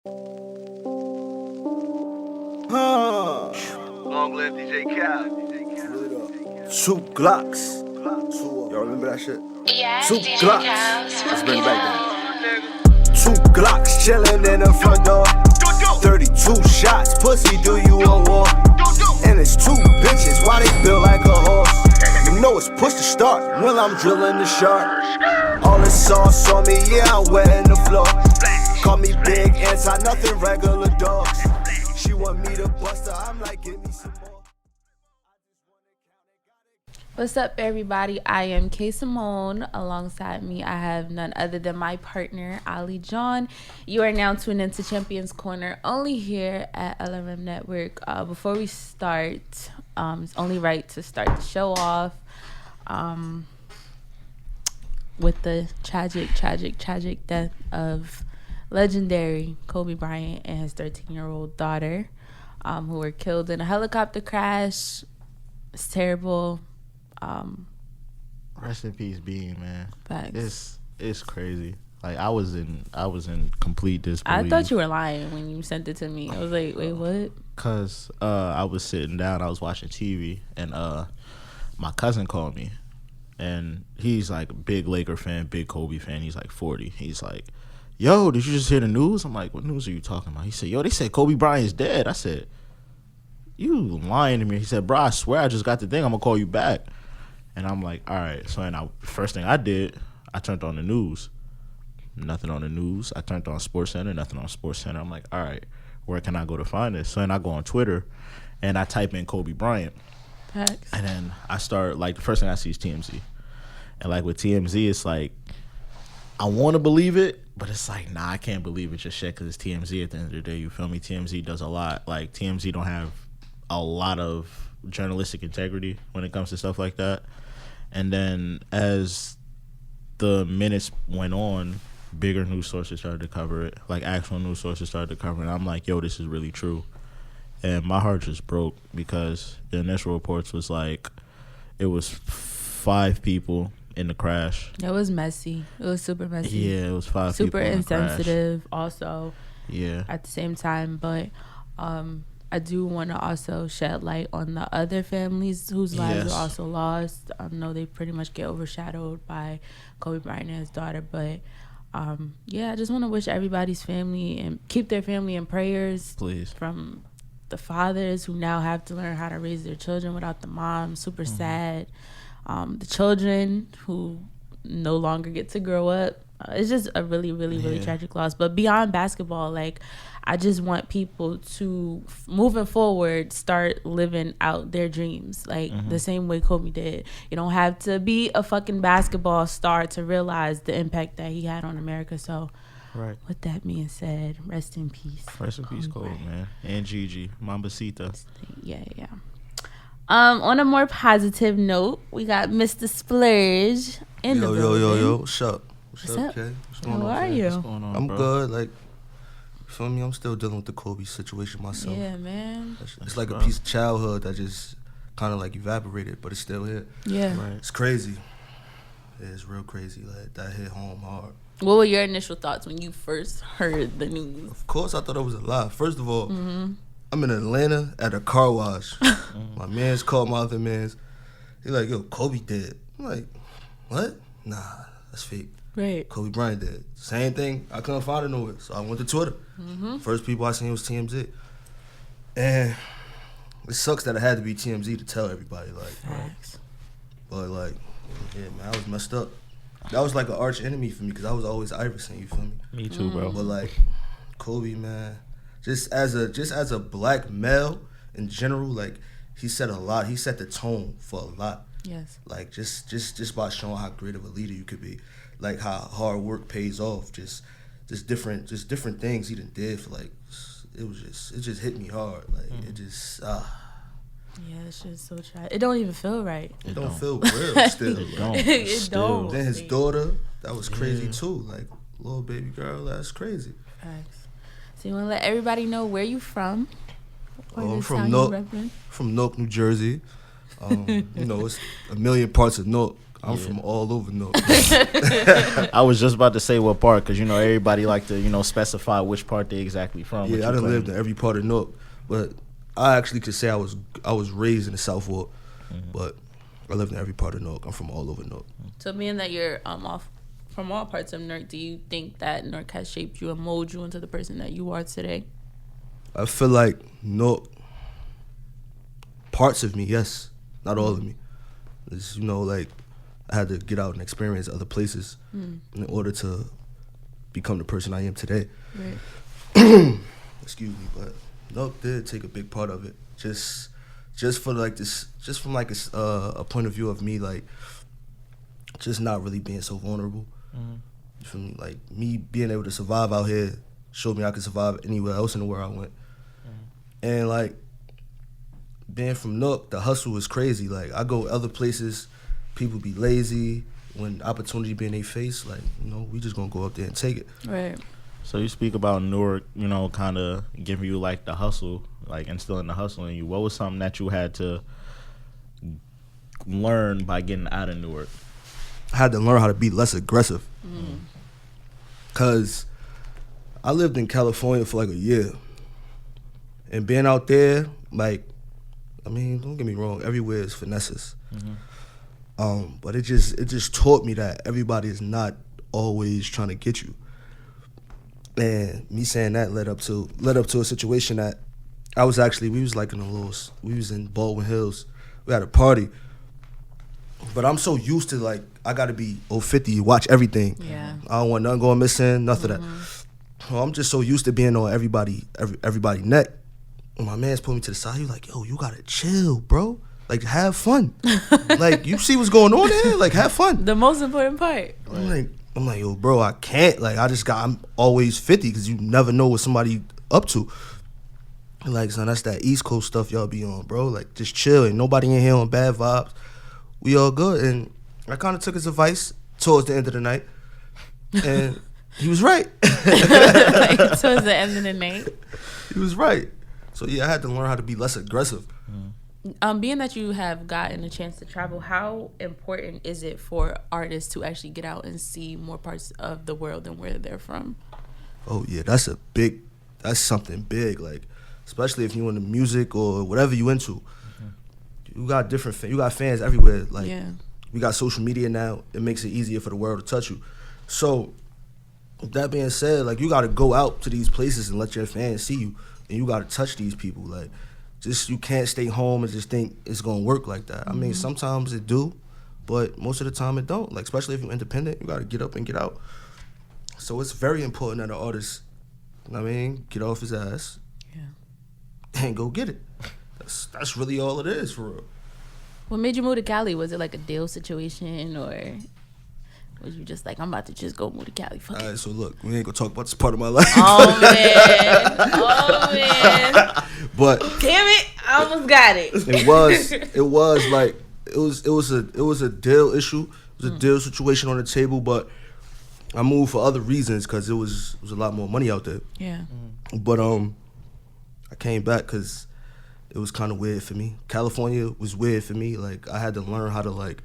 Long live DJ Kayy. Two Glocks. Y'all remember that shit? Yes, Two DJ Glocks. Kayy, Let's bring it back Nigga. then. 2 Glocks chillin' in the front door. 32 shots, pussy, do you a war? And it's 2 bitches, why they build like a horse? You know it's push to start when I'm drilling the shark. All this sauce on me, yeah, I'm wetting the floor. Call me big anti, nothing regular dogs. She want me to bust her, I'm like, give me some more. What's up, everybody? I am Kayy Simone. Alongside me, I have none other than my partner, Ali John. You are now tuned into Champions Corner, only here at LRM Network. Before we start, it's only right to start the show off with the tragic death of legendary Kobe Bryant and his 13-year-old daughter, who were killed in a helicopter crash. It's terrible. Rest in peace, Bean, man. Facts. It's crazy. Like I was in complete disbelief. I thought you were lying when you sent it to me. I was like, wait, what? Cause I was sitting down, I was watching TV, and my cousin called me, and he's like a big Laker fan, big Kobe fan. He's like 40. He's like, "Yo, did you just hear the news?" I'm like, "What news are you talking about?" He said, "Yo, they said Kobe Bryant's dead." I said, "You lying to me?" He said, "Bro, I swear I just got the thing. I'm gonna call you back." And I'm like, all right. So then first thing I did, I turned on the news. Nothing on the news. I turned on SportsCenter. Nothing on SportsCenter. I'm like, all right, where can I go to find this? So then I go on Twitter, and I type in Kobe Bryant. Facts. And then I start, like, the first thing I see is TMZ. And, like, with TMZ, it's like, I want to believe it, but it's like, nah, I can't believe it just shit because it's TMZ at the end of the day. You feel me? TMZ does a lot. Like, TMZ don't have a lot of journalistic integrity when it comes to stuff like that. And then as the minutes went on, bigger news sources started to cover it. Like, actual news sources started to cover it. And I'm like, yo, this is really true. And my heart just broke because the initial reports was like, it was 5 people in the crash. It was messy. It was super messy. Yeah, it was 5 super people in the crash. Super insensitive also. Yeah. At the same time. But I do want to also shed light on the other families whose lives were also lost. I know they pretty much get overshadowed by Kobe Bryant and his daughter. But, I just want to wish everybody's family and keep their family in prayers. Please. From the fathers who now have to learn how to raise their children without the mom. Super sad. The children who no longer get to grow up. It's just a really, really, really tragic loss. But beyond basketball, like, I just want people to, moving forward, start living out their dreams, like the same way Kobe did. You don't have to be a fucking basketball star to realize the impact that he had on America. So, right. With that being said, rest in peace. Rest in peace, Kobe, man. And Gigi, Mambasita. Yeah. On a more positive note, we got Mista.Splurge in the building. Yo, what's up? What's up, Kay? What's going How on, are Kay? you? What's going on, I'm bro? good. Like, you feel me? I'm still dealing with the Kobe situation myself. Yeah, man. It's like a piece of childhood that just kind of like evaporated, but it's still here. Yeah. Right. It's crazy. Yeah, it's real crazy. Like, that hit home hard. What were your initial thoughts when you first heard the news? Of course, I thought it was a lie. First of all, I'm in Atlanta at a car wash. My man's called my other man's. He like, yo, Kobe dead. I'm like, what? Nah, that's fake. Right. Kobe Bryant dead. Same thing. I couldn't find it nowhere, so I went to Twitter. First people I seen was TMZ. And it sucks that it had to be TMZ to tell everybody. Like, Facts. but like, yeah, man, I was messed up. That was like an arch enemy for me because I was always Iverson. You feel me? Me too, bro. But like, Kobe, man, just as a black male in general, like, he said a lot. He set the tone for a lot. Yes. Like, just by showing how great of a leader you could be, like how hard work pays off. Just different things he done did for, like, it just hit me hard. Like, it just Yeah, that shit's so trash. It don't even feel right. it don't feel real still. It don't. Then his daughter, that was crazy too. Like, little baby girl, that's crazy. Facts. So you want to let everybody know where you from? I'm from Newark, New Jersey. You know, it's a million parts of Newark. I'm from all over Newark. I was just about to say what part, because everybody like to specify which part they exactly from. Yeah, I done lived in every part of Newark, but I actually could say I was raised in the South Fork, but I lived in every part of Newark. I'm from all over Newark. So being that you're off from all parts of Newark, do you think that Newark has shaped you and molded you into the person that you are today? I feel like Newark, parts of me, yes, not all of me. It's, like I had to get out and experience other places in order to become the person I am today. Right. Excuse me, but Newark did take a big part of it. Just for like this, just from like a point of view of me, like just not really being so vulnerable. You feel me? Like me being able to survive out here showed me I could survive anywhere else in the world I went. And like being from Newark, the hustle is crazy. Like I go other places, people be lazy. When opportunity be in their face, like we just gonna go up there and take it. Right. So you speak about Newark, kind of giving you like the hustle, like instilling the hustle in you. What was something that you had to learn by getting out of Newark? I had to learn how to be less aggressive. Cause I lived in California for like a year. And being out there, like, don't get me wrong, everywhere is finesses. But it just taught me that everybody is not always trying to get you. And me saying that led up to a situation that we was in Baldwin Hills. We had a party. But I'm so used to like I gotta be 50, watch everything. Yeah. I don't want nothing going missing, nothing of that. Well, I'm just so used to being on everybody neck. And my man's put me to the side. He was like, "Yo, you gotta chill, bro. Like, have fun. Like, you see what's going on there? Like, have fun." The most important part. I'm like, "Yo, bro, I can't. Like, I'm always 50 because you never know what somebody up to." And like, son, that's that East Coast stuff y'all be on, bro. Like, just chill. Ain't nobody in here on bad vibes. We all good. And I kind of took his advice towards the end of the night. And he was right. Like, towards the end of the night. He was right. So, yeah, I had to learn how to be less aggressive. Being that you have gotten a chance to travel, how important is it for artists to actually get out and see more parts of the world than where they're from? Oh, yeah, that's something big. Like, especially if you into music or whatever you into. You got you got fans everywhere. Like, we got social media now. It makes it easier for the world to touch you. So, with that being said, like, you got to go out to these places and let your fans see you. And you got to touch these people. Like, you can't stay home and just think it's going to work like that. I mean, sometimes it do, but most of the time it don't. Like, especially if you're independent, you got to get up and get out. So it's very important that an artist, get off his ass and go get it. That's really all it is, for real. What made you move to Cali? Was it like a deal situation, or was you just like, I'm about to just go move to Cali? Fuck it. All right, so look, we ain't gonna talk about this part of my life. Oh man. But damn it, I almost got it. It was a deal issue. It was a deal situation on the table, but I moved for other reasons because it was a lot more money out there. Yeah. But I came back because it was kind of weird for me. California was weird for me. Like, I had to learn how to like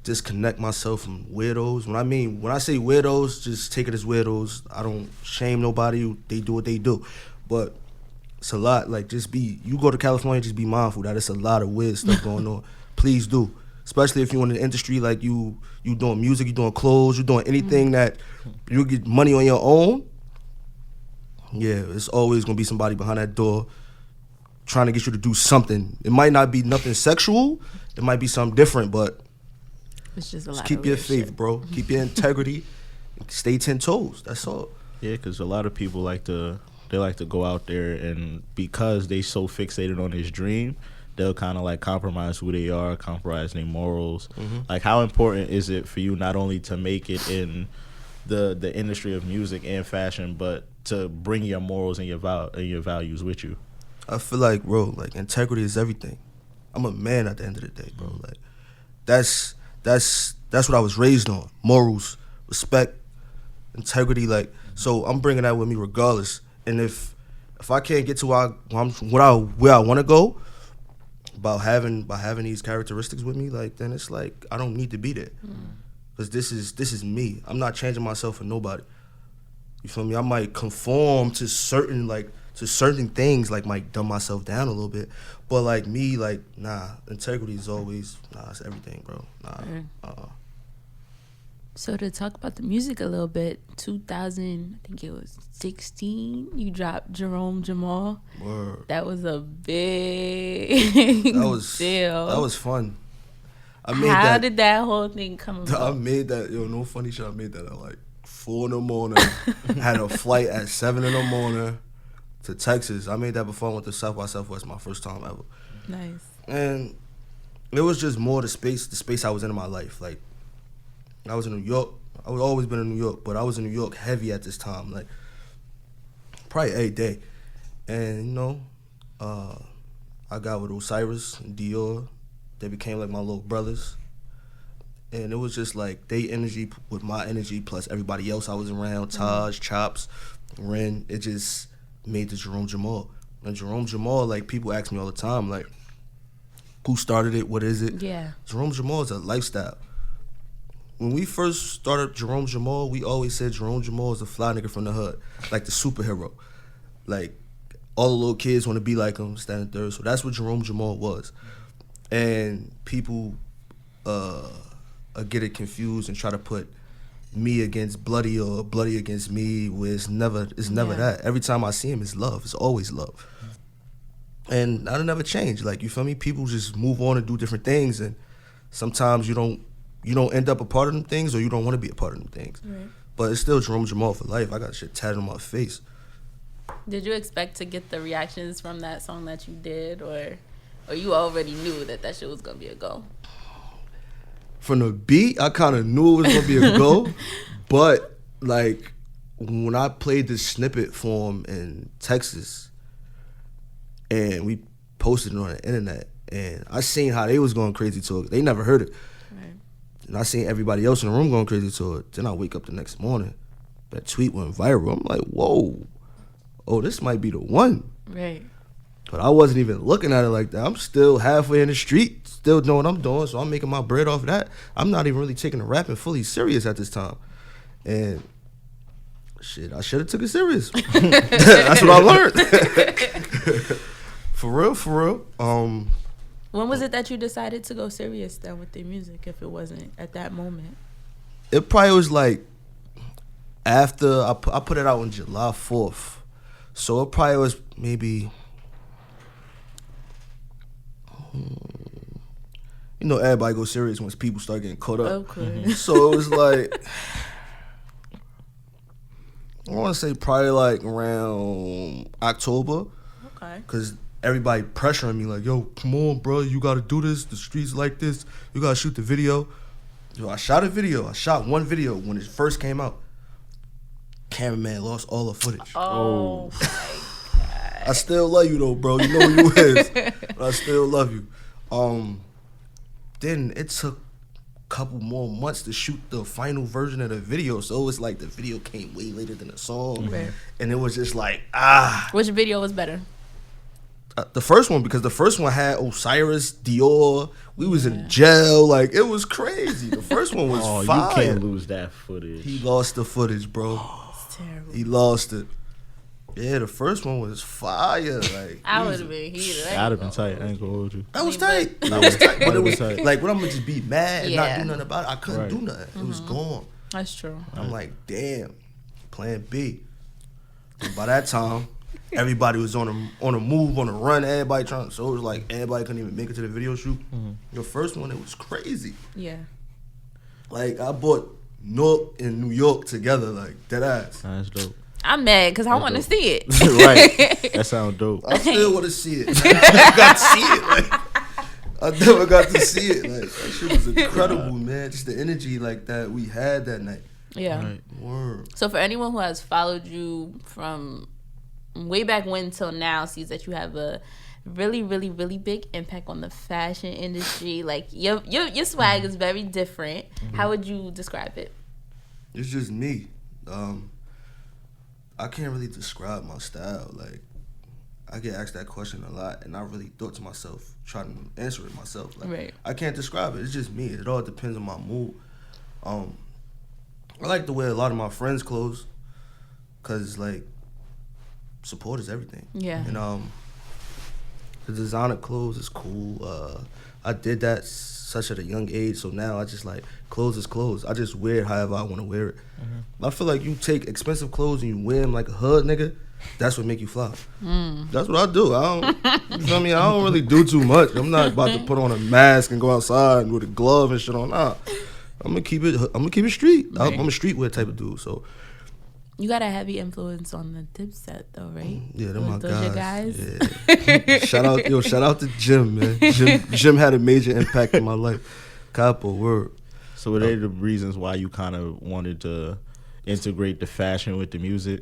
disconnect myself from weirdos. When I say weirdos, just take it as weirdos. I don't shame nobody. They do what they do. But it's a lot. Like, you go to California, just be mindful that it's a lot of weird stuff going on. Please do. Especially if you're in the industry, like you doing music, you doing clothes, you doing anything that you get money on your own. Yeah, it's always gonna be somebody behind that door trying to get you to do something. It might not be nothing sexual. It might be something different, but it's just a lot. Keep your faith, bro. Keep your integrity. Stay 10 toes. That's all. Yeah, because a lot of people like to go out there, and because they so fixated on this dream, they'll kind of like compromise who they are, compromise their morals. Like, how important is it for you not only to make it in the industry of music and fashion, but to bring your morals and your values with you? I feel like, bro, like, integrity is everything. I'm a man at the end of the day, bro. Like, that's what I was raised on. Morals, respect, integrity. Like, so I'm bringing that with me regardless. And if I can't get to where I want to go, about having these characteristics with me, like then it's like I don't need to be there, because this is me. I'm not changing myself for nobody. You feel me? I might conform to certain things, like might dumb myself down a little bit, but like me, like nah, integrity is always it's everything, bro. So to talk about the music a little bit, 2000, I think it was 16, you dropped Jerome Jamal. Word. That was a big deal. That was fun. How did that whole thing come about? I made that, no funny shit, I made that at like 4 in the morning. Had a flight at 7 in the morning to Texas. I made that before I went to South by Southwest, my first time ever. Nice. And it was just more the space I was in my life. Like, I was in New York. I was always been in New York, but I was in New York heavy at this time, like probably every day. And I got with Osiris and Dior. They became like my little brothers. And it was just like they energy with my energy plus everybody else I was around, Taj, Chops, Ren. It just made the Jerome Jamal. And Jerome Jamal, like people ask me all the time, like, who started it? What is it? Yeah. Jerome Jamal is a lifestyle. When we first started Jerome Jamal, we always said Jerome Jamal is a fly nigga from the hood, like the superhero. Like, all the little kids want to be like him, standing third. So that's what Jerome Jamal was. And people get it confused and try to put me against Bloody or Bloody against me, where it's never that. Every time I see him, it's love. It's always love. And that'll never change. Like, you feel me? People just move on and do different things, and sometimes you don't end up a part of them things, or you don't want to be a part of them things. Right. But it's still Jerome Jamal for life. I got shit tatted on my face. Did you expect to get the reactions from that song that you did, or you already knew that shit was gonna be a go? From the beat, I kind of knew it was gonna be a go, but like when I played this snippet for him in Texas, and we posted it on the internet, and I seen how they was going crazy to it. They never heard it. Right. And I seen everybody else in the room going crazy to it. Then I wake up the next morning, that tweet went viral. I'm like, whoa, this might be the one. Right. But I wasn't even looking at it like that. I'm still halfway in the street, still doing what I'm doing, so I'm making my bread off of that. I'm not even really taking the rapping fully serious at this time. And shit, I should have took it serious. That's what I learned. For real. When was it that you decided to go serious then with the music, if it wasn't at that moment? It probably was like after I put it out on July 4th. So it probably was maybe, everybody goes serious once people start getting caught up. Okay. So it was like, I want to say probably like around October. Okay. Because everybody pressuring me like, yo, come on, bro, you got to do this. The streets like this. You got to shoot the video. Yo, I shot a video. I shot one video when it first came out. Cameraman lost all the footage. Oh. My God. I still love you though, bro. You know who you is. But I still love you. Then it took a couple more months to shoot the final version of the video. So it was like the video came way later than the song. Right. And it was just like, Which video was better? The first one, because the first one had Osiris, Dior. We was in jail. Like, it was crazy. The first one was fire. You can't lose that footage. He lost the footage, bro. It's terrible. He lost it. Yeah, the first one was fire. Like, I would have been heated. I'd have been tight. I ain't gonna hold you. That was tight. That was tight. But it was tight. like, when I'm gonna just be mad and not do nothing about it, I couldn't do nothing. It was gone. That's true. I'm like, damn, plan B. And by that time, everybody was on a move, on a run. Everybody trying. So it was like everybody couldn't even make it to the video shoot. The first one, it was crazy. Yeah. Like, I bought Newark and New York together, like dead ass. That's dope. I'm mad because I want to see it. Right. That sounds dope. I still want to see it. I never got to see it. Like, I never got to see it. Like, that shit was incredible, man. Just the energy like that we had that night. Yeah. Right. Word. So for anyone who has followed you from way back when till now, sees that you have a really, really, really big impact on the fashion industry. Like, your swag is very different. How would you describe it? It's just me. I can't really describe my style. Like, I get asked that question a lot, and I really thought to myself, trying to answer it myself. Like, Right. I can't describe it. It's just me. It all depends on my mood. I like to wear a lot of my friends' clothes, cause like support is everything. Yeah. And the designer clothes is cool. I did that such at a young age, so now I just like clothes is clothes. I just wear it however I want to wear it. I feel like you take expensive clothes and you wear them like a hood nigga. That's what make you fly. That's what I do. I don't, you feel me? I don't really do too much. I'm not about to put on a mask and go outside with a glove and shit on. Nah, I'm gonna keep it street. Right. I'm a streetwear type of dude. So You got a heavy influence on the Dipset though, right? yeah, them my Those your guys. guys? Yeah. shout out to Jim, man. Jim had a major impact in my life. Capo, word. So were they the reasons why you kind of wanted to integrate the fashion with the music?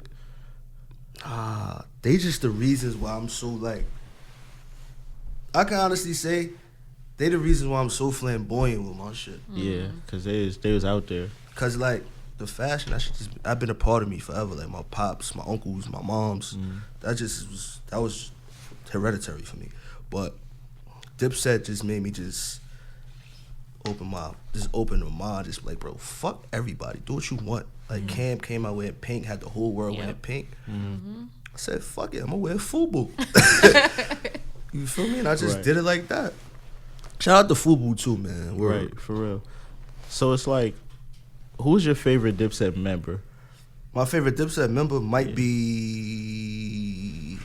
They just the reasons why I'm so like. I can honestly say, they the reasons why I'm so flamboyant with my shit. Yeah, because they was out there. Cause like the fashion, I've been a part of me forever. Like my pops, my uncles, my moms. That was hereditary for me. But Dipset just made me just open my mind. Just like, bro, fuck everybody. Do what you want. Like Cam came out wearing pink, had the whole world wearing pink. I said, fuck it, I'm gonna wear FUBU. You feel me? And I just did it like that. Shout out to FUBU too, man. Right, for real. So it's like, who's your favorite Dipset member? My favorite Dipset member might be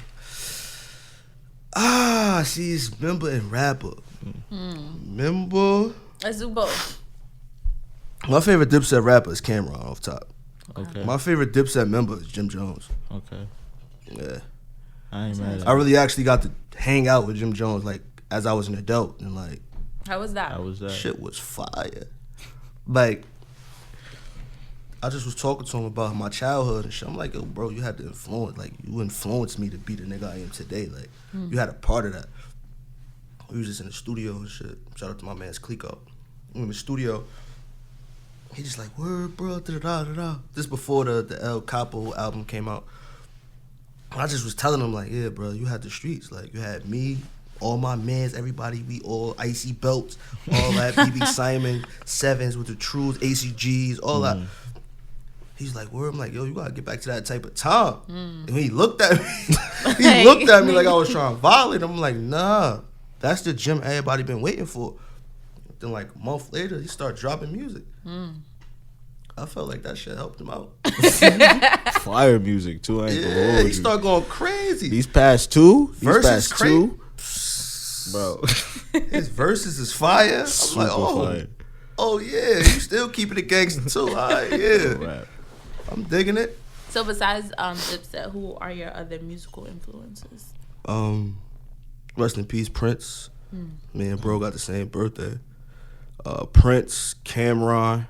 she's member and rapper. Member. Let's do both. My favorite Dipset rapper is Cameron off top. Okay. My favorite Dipset member is Jim Jones. Okay. Yeah. I ain't mad at I really actually got to hang out with Jim Jones like as I was an adult, and like How was that? How was that? shit was fire. Like I just was talking to him about my childhood and shit. I'm like, yo, bro, you had to influence, like you influenced me to be the nigga I am today. Like you had a part of that. We was just in the studio and shit. Shout out to my man's Clico. We in the studio. He just like, word, bro, da-da-da-da-da. This before the El Capo album came out. I just was telling him, like, yeah, bro, you had the streets. Like, you had me, all my mans, everybody, we all icy belts, all that, BB Simon, Sevens with the Truths, ACGs, all that. He's like, word, I'm like, yo, you gotta get back to that type of time. And he looked at me, he looked at me like I was trying to violate him. I'm like, nah, that's the gym everybody been waiting for. Then like a month later, he started dropping music. I felt like that shit helped him out. Fire music too. I ain't gonna Yeah, hold he you. started going crazy. These past two Verses two, bro. His verses is fire. I'm Super like, fire. oh yeah, you still keeping it gangster too. All right, yeah. Rap. I'm digging it. So besides Dipset, who are your other musical influences? Rest in peace, Prince. Me and bro got the same birthday. Prince, Cameron,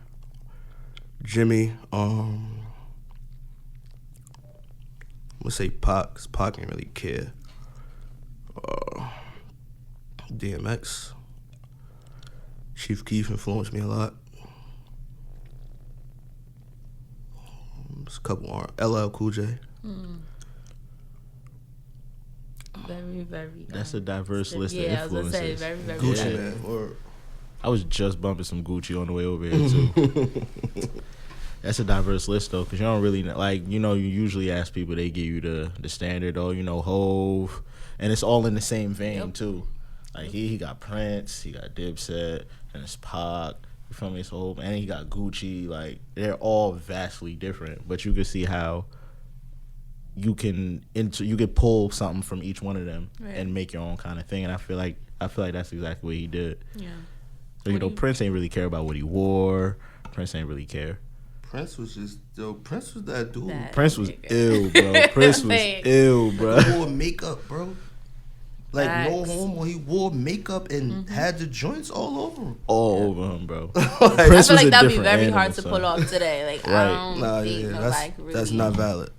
Jimmy. I'm gonna say Pac, 'cause Pac didn't really care. DMX. Chief Keef influenced me a lot. There's a couple more. LL Cool J. Very, very. That's a diverse list of yeah, I was gonna say influences. very, very. Gucci, diverse. man. Or I was just bumping some Gucci on the way over here too. That's a diverse list though, because you don't really like, you know, you usually ask people, they give you the standard, or you know, Hove, and it's all in the same vein too. Like he got Prince, he got Dipset, and it's Pac. You feel me? It's Hove, and he got Gucci. Like they're all vastly different, but you can see how you can pull something from each one of them and make your own kind of thing. And I feel like that's exactly what he did. Yeah. So, you know, Prince ain't really care about what he wore. Prince ain't really care. Prince was just, Prince was that dude. Prince was ill, bro. Prince was ill, bro. He wore makeup, bro. Like no homo, he wore makeup and had the joints all over him. All over him, bro. I Prince feel was like a that'd be different very animal, hard to son. pull off today. Like I don't think nobody really. That's not valid.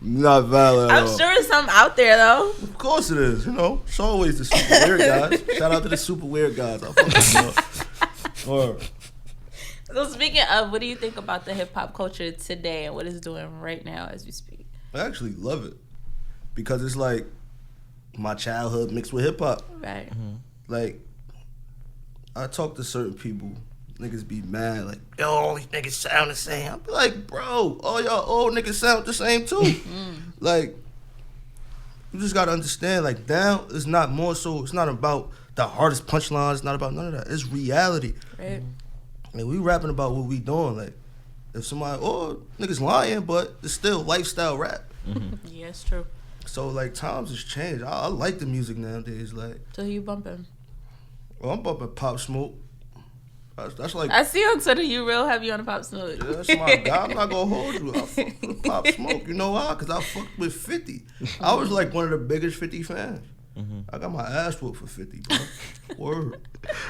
Not valid. At I'm all. sure there's some out there though. Of course it is. You know, it's always the super weird guys. Shout out to the super weird guys. I fucking know. So speaking of, what do you think about the hip hop culture today and what it's doing right now as we speak? I actually love it. because it's like my childhood mixed with hip hop. Right. Like, I talk to certain people, niggas be mad, like, yo, all these niggas sound the same. I be like, bro, all y'all old niggas sound the same too. Like, you just gotta understand, like, now it's not more so, it's not about the hardest punchlines, it's not about none of that. It's reality. Right. Like, we rapping about what we doing. Like, if somebody, niggas lying, but it's still lifestyle rap. Yeah, it's true. So, like, times has changed. I like the music nowadays. Like, So who you bumping? I'm bumping Pop Smoke. That's like, I see on Twitter you real heavy on the Pop Smoke. yeah, that's my guy. I'm not gonna hold you. I fuck with Pop Smoke. You know why? Because I fucked with 50. I was like one of the biggest 50 fans. I got my ass whooped for 50, bro. Word.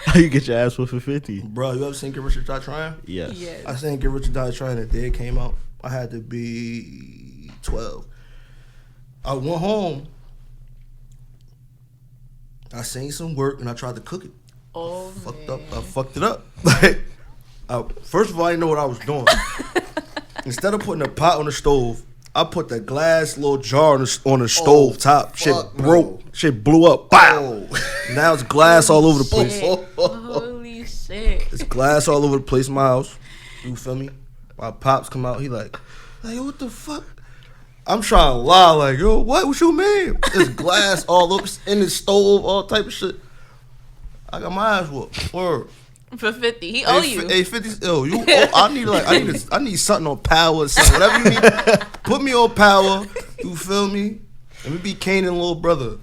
How you get your ass whooped for 50? Bro, you ever seen Get Rich or Die Trying? Yes. Yes. I seen Get Rich or Die Trying the day it came out. I had to be 12. I went home. I seen some work and I tried to cook it. Oh, Fucked man. up. I fucked it up. Like, first of all, I didn't know what I was doing. Instead of putting a pot on the stove, I put the glass little jar on the stove top. Shit broke. Shit blew up. Bow. Now it's glass all over the place. Holy shit. It's glass all over the place in my house. You feel me? My pops come out. He like, yo, what the fuck? I'm trying to lie. Like, yo, what you mean? There's glass all over in the stove, all type of shit. I got my ass whooped. Word. For 50. He owe you. Hey, 50. Yo, you. I need something on power or something. Whatever you need. Put me on power. You feel me? Let me be Kane and little brother.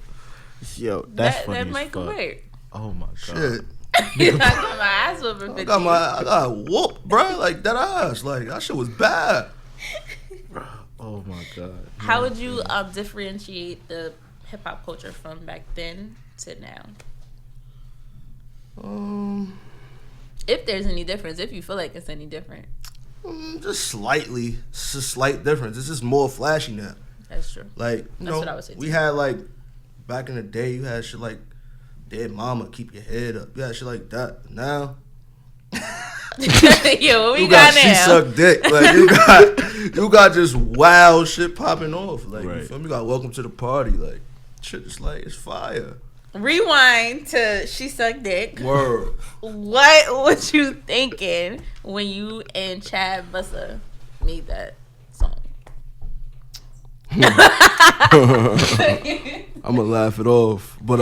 Yo, that's funny That as might fuck. work. Oh my god. Shit. I got my ass whooped for 50. I got whooped, bro. Like that ass. Like that shit was bad. Oh my god. How would you differentiate the hip hop culture from back then to now? If there's any difference, if you feel like it's any different. Just slightly. It's a slight difference. It's just more flashy now. That's true. Like, That's what I would say we too. had like back in the day, you had shit like Dead Mama, Keep Your Head Up. You had shit like that. Now, Yo, what we you got She now? Suck Dick. Like you got just wild shit popping off. Like you feel me? You got Welcome to the Party. Like shit is like it's fire. Rewind to She Sucked Dick. Word. What was you thinking when you and Chad Bussa made that song? I'm gonna laugh it off, but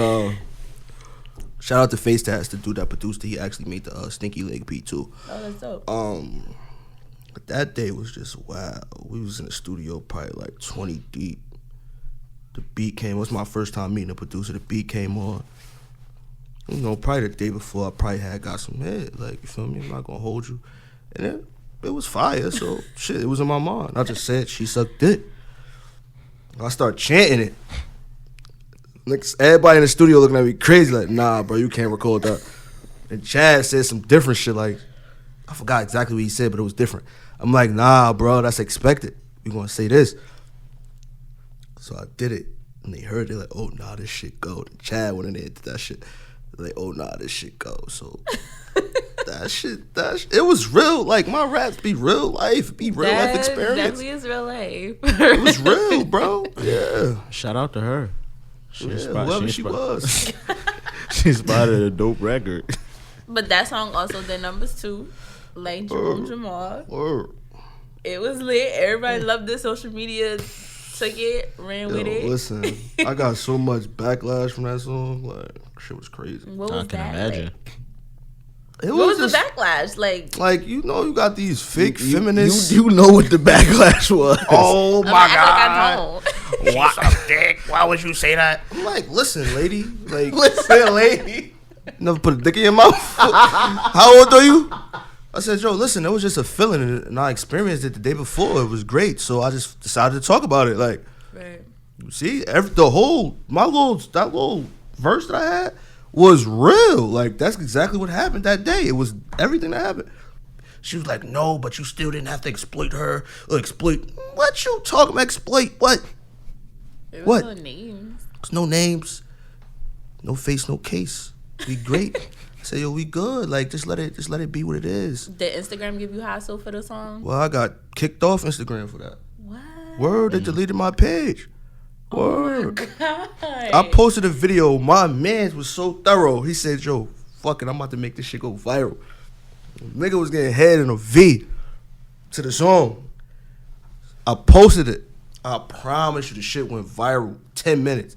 shout out to Face Tats, the dude that produced it. He actually made the Stinky Leg beat too. Oh, that's dope. But that day was just wild. We was in the studio probably like 20 deep. The beat came. It was my first time meeting a producer. The beat came on. You know, probably the day before, I probably had got some head. Like, you feel me? I'm not gonna hold you. And it was fire. So shit, it was in my mind. I just said she sucked dick. I start chanting it. Everybody in the studio looking at me crazy, like, nah, bro, you can't record that. And Chad said some different shit, like, I forgot exactly what he said, but it was different. I'm like, nah, bro, that's expected. We gonna say this. So I did it, and they heard it, like, oh, nah, this shit go. And Chad went in there and did that shit. They're like, oh, nah, this shit go. So that shit, it was real. Like, my raps be real life, be real life experience. Definitely is real life. It was real, bro. Yeah. Shout out to her. Whoever she was. She spotted a dope record. But that song also did numbers too. Like Jerome Jamal. Word. It was lit. Everybody loved it. Social media took it, ran with it. Listen, I got so much backlash from that song. Like, shit was crazy. What I was can that? imagine. Like? It What was just, the backlash? Like you know, you got these fake feminists. You know what the backlash was. Oh my I god! don't. Why would you say that? I'm like, listen, lady. Like, listen, lady. Never put a dick in your mouth. How old are you? I said, yo, listen, it was just a feeling, and I experienced it the day before. It was great, so I just decided to talk about it. Like, Right. you see, that little verse that I had was real. Like, that's exactly what happened that day. It was everything that happened. She was like, no, but you still didn't have to exploit her or exploit. What you talking about? Exploit what? There What? was no names. There's no names, no face, no case. We great. I say, yo, we good. Like, just let it be what it is. Did Instagram give you hassle for the song? Well, I got kicked off Instagram for that. What? Word, they deleted my page. Word. God. I posted a video. My man was so thorough. He said, "Yo, fuck it, I'm about to make this shit go viral." Nigga was getting head in a V to the song. I posted it. I promise you, the shit went viral. 10 minutes.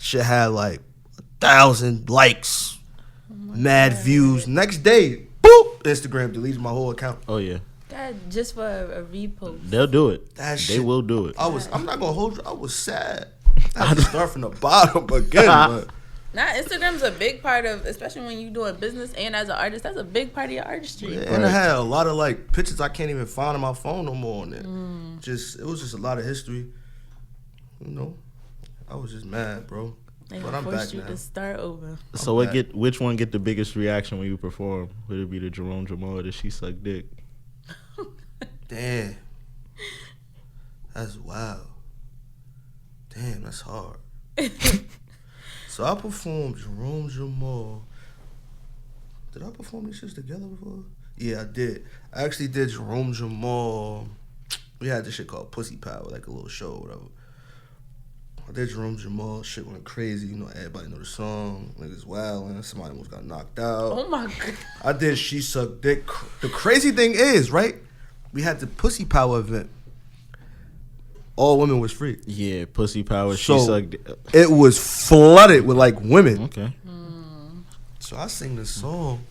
Shit had like 1,000 likes, mad views. Next day, boop, Instagram deleted my whole account. Oh yeah, God, just for a repost. they'll do it. That They shit- will do it. I'm not gonna hold you. I was sad. I had to start from the bottom again. But Nah, Instagram's a big part of, especially when you doing business and as an artist, that's a big part of your artistry. yeah, and I had a lot of like pictures I can't even find on my phone no more on there. It was just a lot of history. You know, I was just mad, bro. They But I'm back forced you now. to start over. So which one get the biggest reaction when you perform? Would it be the Jerome Jamal or the She Suck Dick? Damn. That's wild. Damn, that's hard. So I performed Jerome Jamal. Did I perform these shits together before? Yeah, I did. I actually did Jerome Jamal. We had this shit called Pussy Power, like a little show or whatever. I did Jerome Jamal. Shit went crazy. You know, everybody know the song. Niggas wildin'. Somebody almost got knocked out. Oh my God. I did She Suck Dick. The crazy thing is, right? We had the Pussy Power event. All women was free. Yeah, Pussy Power. So, She Suck Dick. It was flooded with like women. Okay. So I sing this song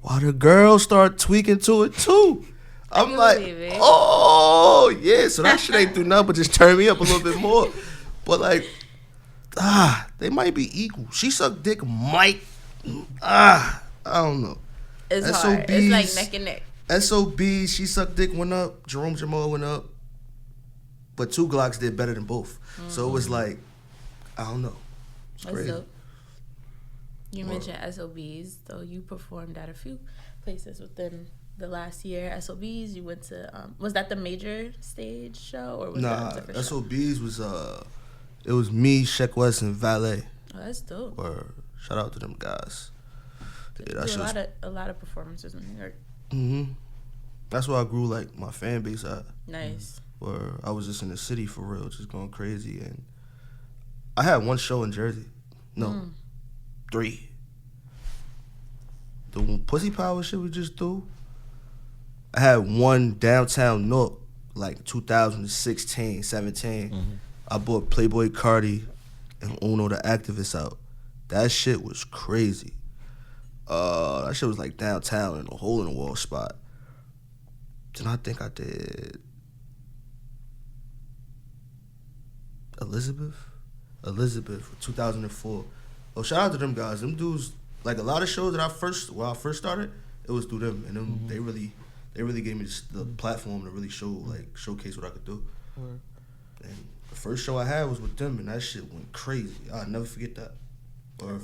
while the girls start tweaking to it too. I'm can like, believe it. oh yeah. So that shit ain't do nothing but just turn me up a little bit more. But like, they might be equal. She Suck Dick might, I don't know. It's hard. It's like SOBs. neck and neck. SOB, She Suck Dick went up. Jerome Jamal went up. But Two Glocks did better than both. So it was like, I don't know. It's That's crazy. dope. You mentioned SOBs, though you performed at a few places within the last year. SOBs, you went to, was that the major stage show or was that Nah, a different show? SOBs was it was me, Sheck West, and Valet. Oh, that's dope. Or shout out to them guys. Yeah, You that do shit was, a lot of performances in New York. that's where I grew like my fan base at. Nice. Where I was just in the city for real, just going crazy. And I had one show in Jersey. No, 3. The Pussy Power shit we just threw. I had one downtown Newark, like 2016, 17. I bought Playboy Cardi and Uno the Activist out. That shit was crazy. That shit was like downtown in a hole in the wall spot. Then I think I did Elizabeth for 2004. Oh, shout out to them guys. Them dudes, like a lot of shows that I first started, it was through them, and them they really gave me the platform to really showcase what I could do. And the first show I had was with them, and that shit went crazy. I'll never forget that. Or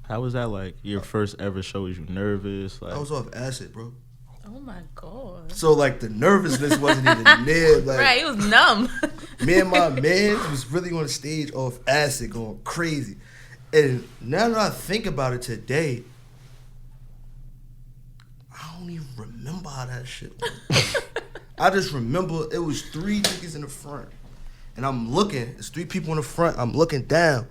How was that like? Your first ever show? Was you nervous? Like, I was off acid, bro. Oh my God. So like the nervousness wasn't even there. Like Right, it was numb. me and my man was really on the stage off acid, going crazy. And now that I think about it today, I don't even remember how that shit went. I just remember it was 3 niggas in the front. And I'm looking, it's 3 people in the front, I'm looking down.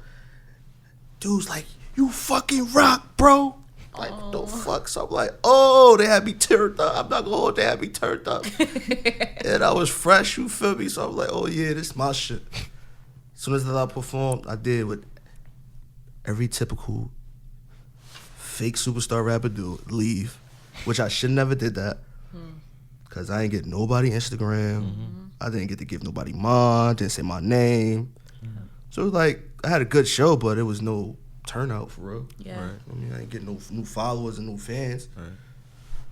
Dude's like, you fucking rock, bro. Like, what the fuck? So I'm like, oh, they had me turned up. I'm not gonna hold, they had me turned up. And I was fresh, you feel me? So I'm like, oh yeah, this my shit. As soon as I performed, I did what every typical fake superstar rapper do, leave. Which I should never did that. Cause I ain't get nobody Instagram. I didn't get to give nobody mine, didn't say my name. So it was like, I had a good show, but it was no turnout for real. Yeah. Right. I mean, I ain't getting no new followers and no fans. Right.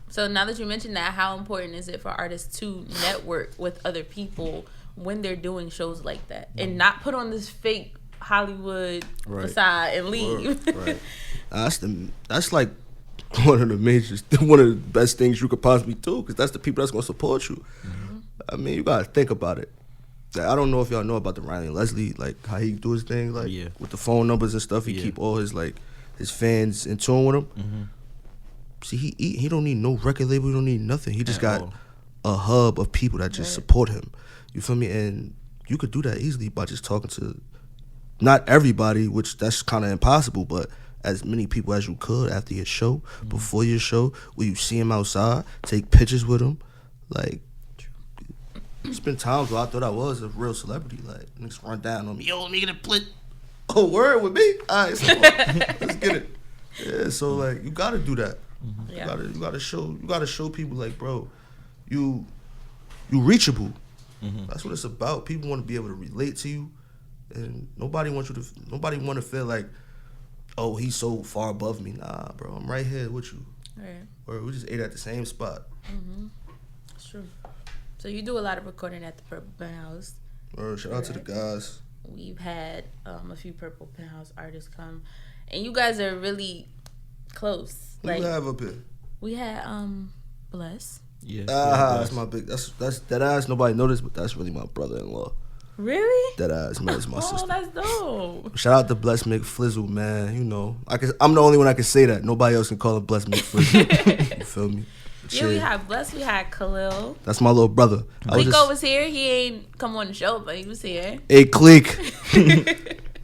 So now that you mentioned that, how important is it for artists to network with other people when they're doing shows like that and not put on this fake Hollywood Right. facade and leave? Right. That's like one of the best things you could possibly do, because that's the people that's gonna support you. I mean, you gotta think about it. Like, I don't know if y'all know about the Riley and Leslie, like how he do his thing, like Yeah. with the phone numbers and stuff. He keep all his his fans in tune with him. See, he don't need no record label. He don't need nothing. He just At got all. a hub of people that just support him. You feel me? And you could do that easily by just talking to not everybody, which that's kind of impossible, but as many people as you could after your show, before your show, where you see them outside, take pictures with them. Like, it's been times where I thought I was a real celebrity. Like, niggas run down on me, yo, nigga, to play. Oh, word with me? All right, so let's get it. Yeah, so like, you gotta do that. Yeah. You gotta show people, like, bro, you reachable. That's what it's about. People want to be able to relate to you, and nobody want to feel like, oh, he's so far above me. Nah, bro, I'm right here with you. Right. Or we just ate at the same spot. That's true. So you do a lot of recording at the Purple Penthouse. Or shout out to the guys. We've had a few Purple Penthouse artists come, and you guys are really close. Who you have up here? We had Bless. Yeah. That's my big. That's that ass. Nobody noticed, but that's really my brother-in-law. Really? That ass, man, is my sister. Oh, that's dope. Shout out to Bless McFlizzle, man. You know, I'm the only one that can say that. Nobody else can call him Bless McFlizzle. You feel me? Yeah, we had Bless. We had Khalil. That's my little brother. Clico was here. He ain't come on the show, but he was here. Hey, Clique.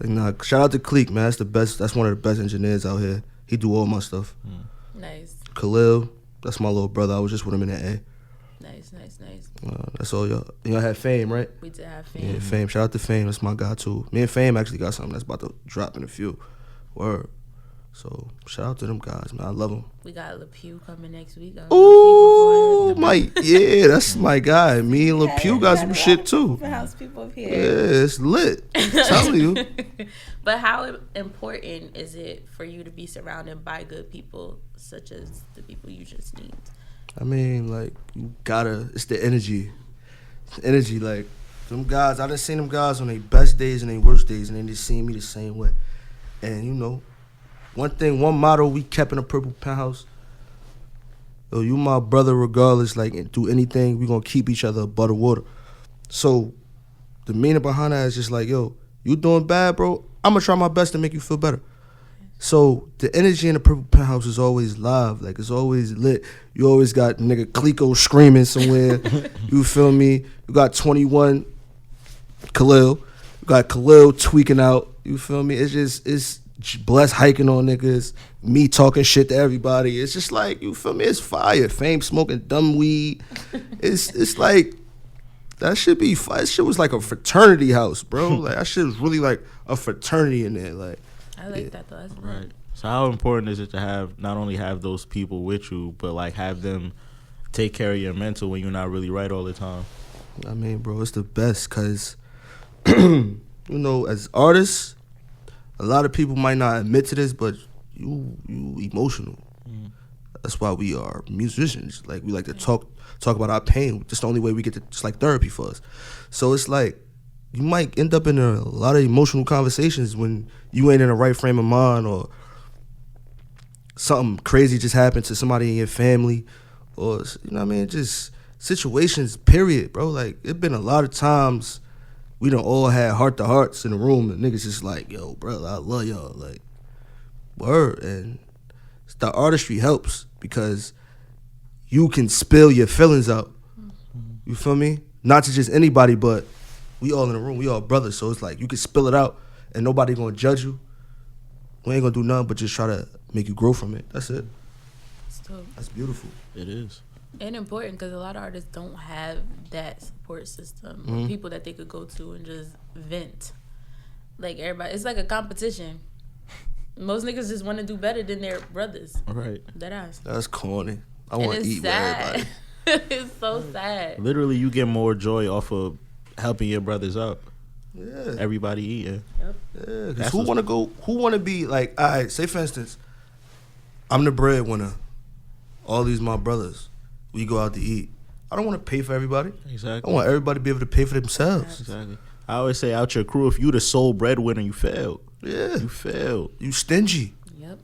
Nah, shout out to Clique, man. That's the best. That's one of the best engineers out here. He do all my stuff. Nice. Khalil, that's my little brother. I was just with him in the A. Nice. That's all y'all. Y'all had Fame, right? We did have Fame. Yeah, Fame. Shout out to Fame. That's my guy too. Me and Fame actually got something that's about to drop in a few. Word. So shout out to them guys, man. I love them. We got LePew coming next week. Ooh, yeah, that's my guy. Me and LePew got some shit too. House people up here. Yeah, it's lit. I'm telling you. But how important is it for you to be surrounded by good people, such as the people you just named? I mean, like, you gotta, it's the energy. Energy, like, them guys, I done seen them guys on their best days and their worst days, and they just seen me the same way. And, you know, one motto we kept in the Purple Penthouse, yo, you my brother regardless, like, and do anything, we gonna keep each other above the water. So, the meaning behind that is just like, yo, you doing bad, bro, I'm gonna try my best to make you feel better. So the energy in the Purple Penthouse is always live, like it's always lit. You always got nigga Clico screaming somewhere. You feel me? You got 21 Khalil. You got Khalil tweaking out. You feel me? It's Bless hiking on niggas. Me talking shit to everybody. It's just like, you feel me? It's fire. Fame smoking dumb weed. It's like, that should be fire. That shit was like a fraternity house, bro. Like that shit was really like a fraternity in there, like. I like that though. That's right. So how important is it to have not only have those people with you, but like have them take care of your mental when you're not really right all the time? I mean, bro, it's the best because, you know, as artists, a lot of people might not admit to this, but you emotional. That's why we are musicians. Like we like to talk about our pain. That's the only way we get to. It's like therapy for us. So it's like, you might end up in a lot of emotional conversations when you ain't in the right frame of mind, or something crazy just happened to somebody in your family, or, you know what I mean, just situations, period, bro. Like, it been a lot of times we done all had heart-to-hearts in the room, and niggas just like, yo, bro, I love y'all, like, word. And the artistry helps because you can spill your feelings out. You feel me? Not to just anybody, but we all in the room, we all brothers, so it's like you can spill it out and nobody gonna judge you. We ain't gonna do nothing but just try to make you grow from it. That's it. That's beautiful. It is. And important because a lot of artists don't have that support system or people that they could go to and just vent. Like everybody, it's like a competition. Most niggas just want to do better than their brothers. Right. That ass. That's corny. I want to eat sad. with everybody. It's so sad. Literally, you get more joy off of helping your brothers up. Yeah. Everybody eating. Yep. Yeah. Cause who want to be like, all right, say for instance, I'm the breadwinner. All these my brothers. We go out to eat. I don't want to pay for everybody. Exactly. I want everybody to be able to pay for themselves. Exactly. I always say, out your crew, if you the sole breadwinner, you failed. Yeah. You failed. You stingy. Yep.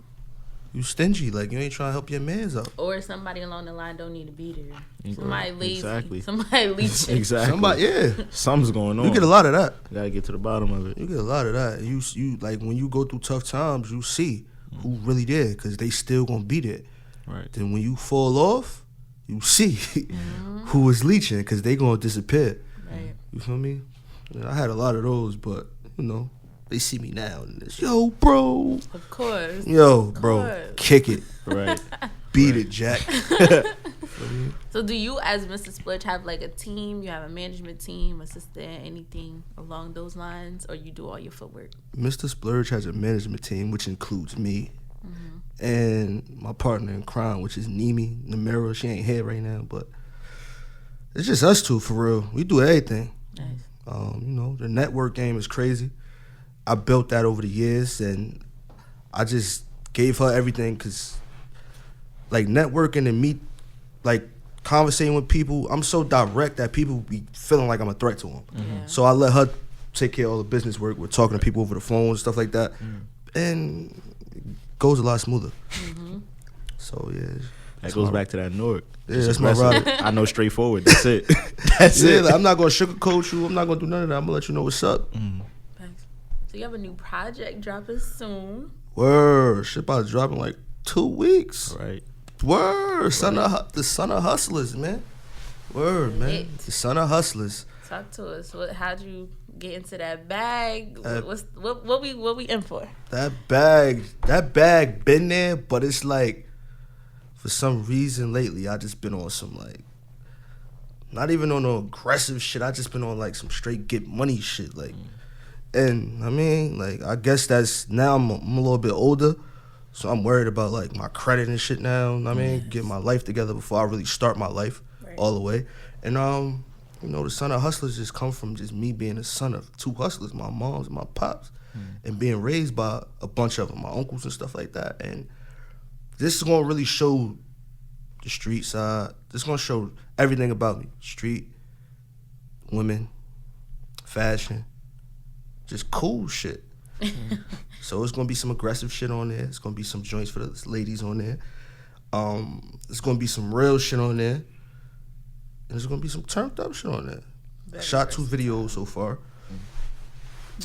You stingy. Like, you ain't trying to help your mans out. Or somebody along the line don't need to be there. Somebody lazy. Exactly. Somebody leeching. Exactly. Somebody, yeah. Something's going on. You get a lot of that. You gotta get to the bottom of it. You get a lot of that. You like, when you go through tough times, you see who really there, because they still gonna be there. Right. Then when you fall off, you see who is leeching, because they gonna disappear. Right. You feel me? I had a lot of those, but you know, they see me now and it's yo, bro. Of course. Yo, Of bro, course. kick it, Right. beat it, Jack. So do you, as Mista.Splurge, have like a team? You have a management team, assistant, anything along those lines, or you do all your footwork? Mista.Splurge has a management team, which includes me and my partner in crime, which is Nimi Namiro. She ain't here right now, but it's just us two for real. We do everything. Nice. You know, the network game is crazy. I built that over the years, and I just gave her everything because, like, networking and me, like, conversating with people, I'm so direct that people be feeling like I'm a threat to them. Yeah. So I let her take care of all the business work. We're talking to people over the phone and stuff like that, and it goes a lot smoother. So, yeah. That goes back to that Newark. Yeah, Just that's my aggressive. ride. I know straightforward. That's it. That's Yeah, it. like, I'm not going to sugarcoat you. I'm not going to do none of that. I'm going to let you know what's up. Thanks. So you have a new project dropping soon. Word. Shit about to drop in like 2 weeks. Right. Word. The son of hustlers, man. Word, man. Lit. The son of hustlers. Talk to us. How'd you get into that bag? Uh, What we in for? That bag been there, but it's like, for some reason lately, I just been on some like, not even on no aggressive shit. I just been on like some straight get money shit, like, and I mean, like, I guess that's now I'm a little bit older, so I'm worried about like my credit and shit now. I mean, get my life together before I really start my life all the way. And you know, the son of hustlers just come from just me being the son of two hustlers, my moms and my pops, and being raised by a bunch of them, my uncles and stuff like that. And this is gonna really show the street side. This is gonna show everything about me: street, women, fashion, just cool shit. So it's gonna be some aggressive shit on there. It's gonna be some joints for the ladies on there. It's gonna be some real shit on there, and there's gonna be some turned up shit on there. I shot 2 videos so far.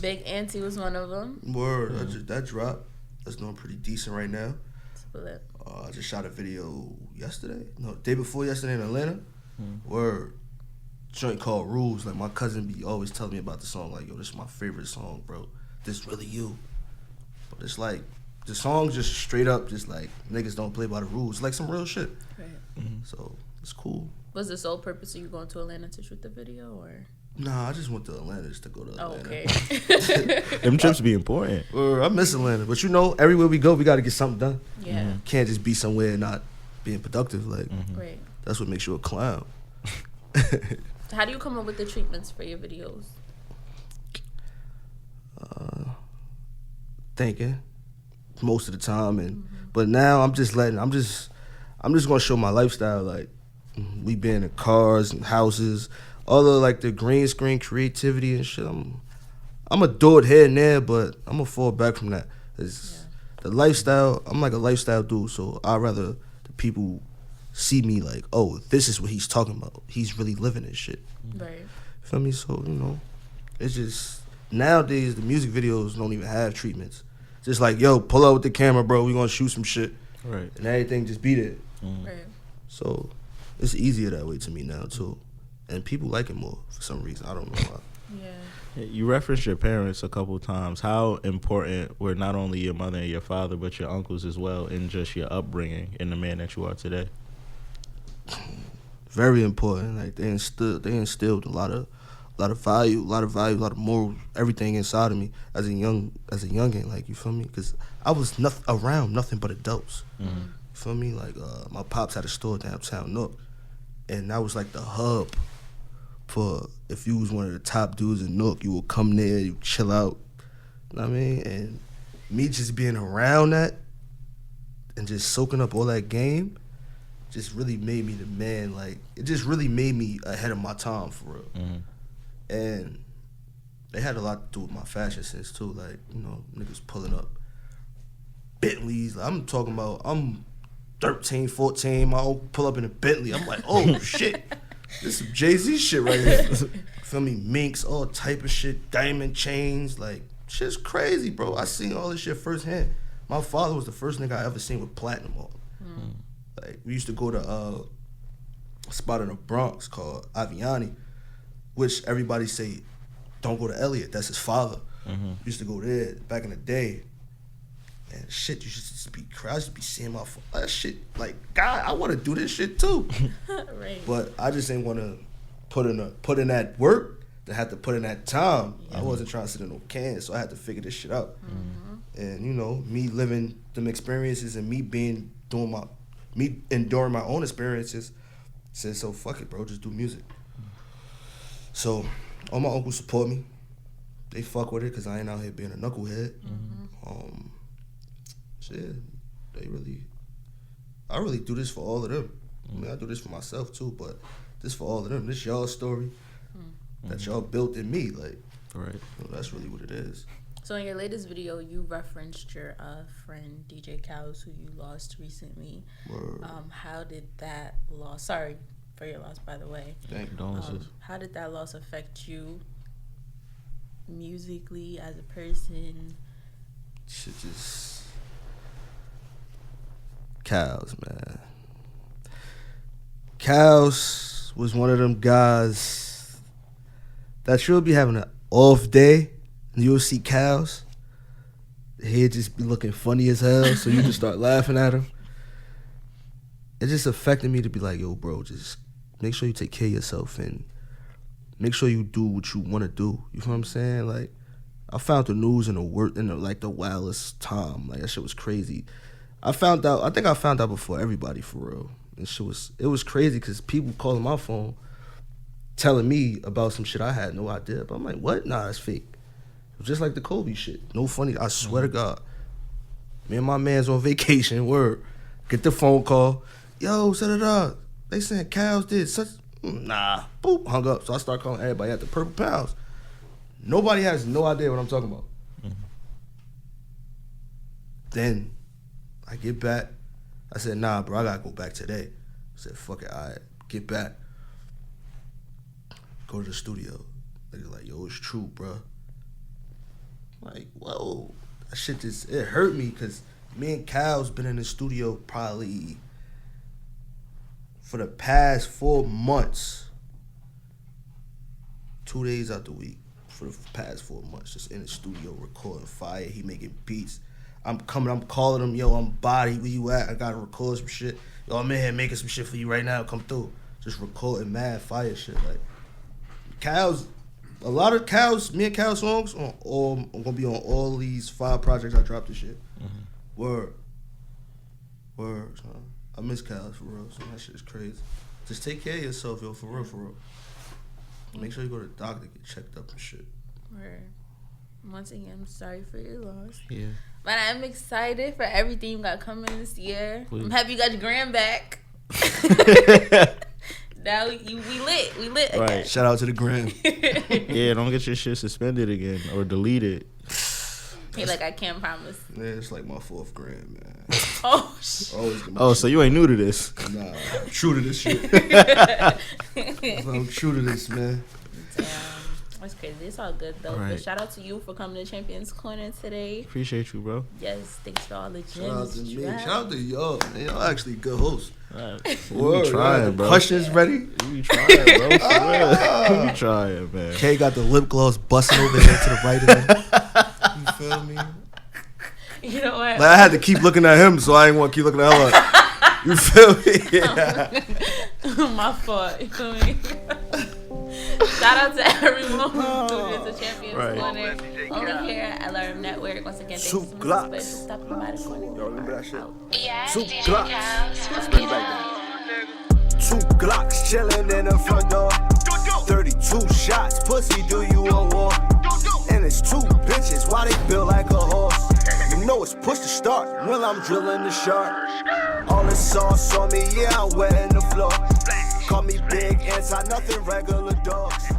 Big Auntie was one of them. Word, that dropped. That's doing pretty decent right now. Split. I just shot a video day before yesterday in Atlanta. Word. Joint called Rules. Like, my cousin be always telling me about the song. Like, yo, this is my favorite song, bro. This really you. But it's like, the song just straight up, just like, niggas don't play by the rules. Like some real shit. Right. So, it's cool. Was the sole purpose of you going to Atlanta to shoot the video, or? Nah, I just went to Atlanta just to go to Atlanta. Okay. Them trips be important. I miss Atlanta. But you know, everywhere we go, we got to get something done. Yeah. Can't just be somewhere and not being productive. Like, Right. that's what makes you a clown. How do you come up with the treatments for your videos? Thinking most of the time, and but now I'm just gonna show my lifestyle. Like, we been in cars and houses, all the like the green screen creativity and shit. I'm gonna do it here and there, but I'm gonna fall back from that. The lifestyle, I'm like a lifestyle dude, so I'd rather the people see me like, oh, this is what he's talking about. He's really living this shit. Right. Feel me? So, you know, it's just, nowadays the music videos don't even have treatments. Just like, yo, pull out with the camera, bro. We gonna shoot some shit. Right. And everything just be there. Right. So it's easier that way to me now too. And people like it more for some reason. I don't know why. Yeah. You referenced your parents a couple of times. How important were not only your mother and your father, but your uncles as well, in just your upbringing and the man that you are today? Very important. Like, they instilled a lot of value, a lot of morals, everything inside of me as a youngin'. Like, you feel me? Because I was around nothing but adults. You feel me? Like, my pops had a store downtown Newark, and that was like the hub for, if you was one of the top dudes in Newark, you would come there, you chill out. You know what I mean? And me just being around that and just soaking up all that game just really made me the man. Like, it just really made me ahead of my time, for real. And they had a lot to do with my fashion sense too. Like, you know, niggas pulling up Bentleys. Like, I'm talking about, I'm 13, 14, my old pull up in a Bentley. I'm like, oh shit, this some Jay-Z shit right here. Feel me? Minks, all type of shit, diamond chains, like, shit's crazy, bro. I seen all this shit firsthand. My father was the first nigga I ever seen with platinum on. Like, we used to go to a spot in the Bronx called Aviani, which everybody say don't go to Elliott. That's his father. Used to go there back in the day. And shit, you should just be crazy. I used to be seeing my that shit. Like, God, I want to do this shit too. Right. But I just didn't want to put in that work. To have to put in that time. I wasn't trying to sit in no can, so I had to figure this shit out. And you know, me living them experiences and me enduring my own experiences, said, so fuck it, bro, just do music. So all my uncles support me. They fuck with it because I ain't out here being a knucklehead. Shit, I really do this for all of them. I mean, I do this for myself too, but this for all of them. This y'all story that y'all built in me, like, Right. you know, that's really what it is. So in your latest video, you referenced your friend DJ Cows, who you lost recently. Word. How did that loss? Sorry for your loss, by the way. Condolences. How did that loss affect you musically as a person? Shit just Cows, man. Cows was one of them guys that you'll be having an off day and you'll see Cows. He'll just be looking funny as hell, so you just start laughing at him. It just affected me to be like, yo, bro, just make sure you take care of yourself and make sure you do what you want to do. You feel what I'm saying? Like, I found the news in the wildest time. Like, that shit was crazy. I think I found out before everybody, for real. And it was crazy because people calling my phone telling me about some shit I had no idea. But I'm like, what? Nah, it's fake. It was just like the Kobe shit. No funny. I swear to God. Me and my man's on vacation. Word. Get the phone call. Yo, set it up. They saying Cows did such. Nah. Boop. Hung up. So I start calling everybody at the Purple Penthouse. Nobody has no idea what I'm talking about. Then I get back. I said, nah, bro, I gotta go back today. I said, fuck it, all right, get back. Go to the studio. They're like, yo, it's true, bro. Like, whoa. That shit it hurt me because me and Cal's been in the studio probably for the past 4 months. 2 days out the week for the past 4 months, just in the studio recording fire. He making beats. I'm calling him, yo, I'm body, where you at? I gotta record some shit. Yo, I'm in here making some shit for you right now, come through. Just recording mad fire shit. Like, a lot of me and Cal's songs I'm gonna be on all these 5 projects I dropped this shit. Word, son. I miss Cal's for real, so that shit's crazy. Just take care of yourself, yo, for real. Make sure you go to the doctor, get checked up and shit. Word. Once again, I'm sorry for your loss. Yeah. But I'm excited for everything you got coming this year. Please. I'm happy you got your gram back. Now we lit again. Right. Shout out to the gram. Yeah, don't get your shit suspended again or deleted. He like, I can't promise. Yeah, it's like my 4th gram, man. Oh, shit. Always gonna be Oh, so you ain't new to this? Nah, I'm true to this shit. I'm true to this, man. Damn. That's crazy. It's all good, though. Right. But shout out to you for coming to Champions Corner today. Appreciate you, bro. Yes, thanks for all the gems. Shout out to me. you Shout out to y'all, man. Y'all actually good hosts. You Word, be trying, y'all bro. Questions ready? You be trying, bro. For real. You be trying, man. Kay got the lip gloss busting over here to the right of him. You feel me? You know what? Like, I had to keep looking at him, so I ain't want to keep looking at her. You feel me? Yeah. My fault. You feel me? Shout out to everyone who tuned into Champions Right. Corner only here at LRM Network. Once again, thanks Two so much Glocks. for stopping by the corner. Y'all remember that shit? Yeah, 2 DJ Glocks. Cows. Let's bring it back then. 2 Glocks chillin' in the front door. 32 shots, pussy, do you a war? And it's 2 bitches, why they built like a horse? You know it's push to start when I'm drilling the shark. All the sauce on me, yeah, I'm wetting the floor. Call me big anti, nothing regular dogs.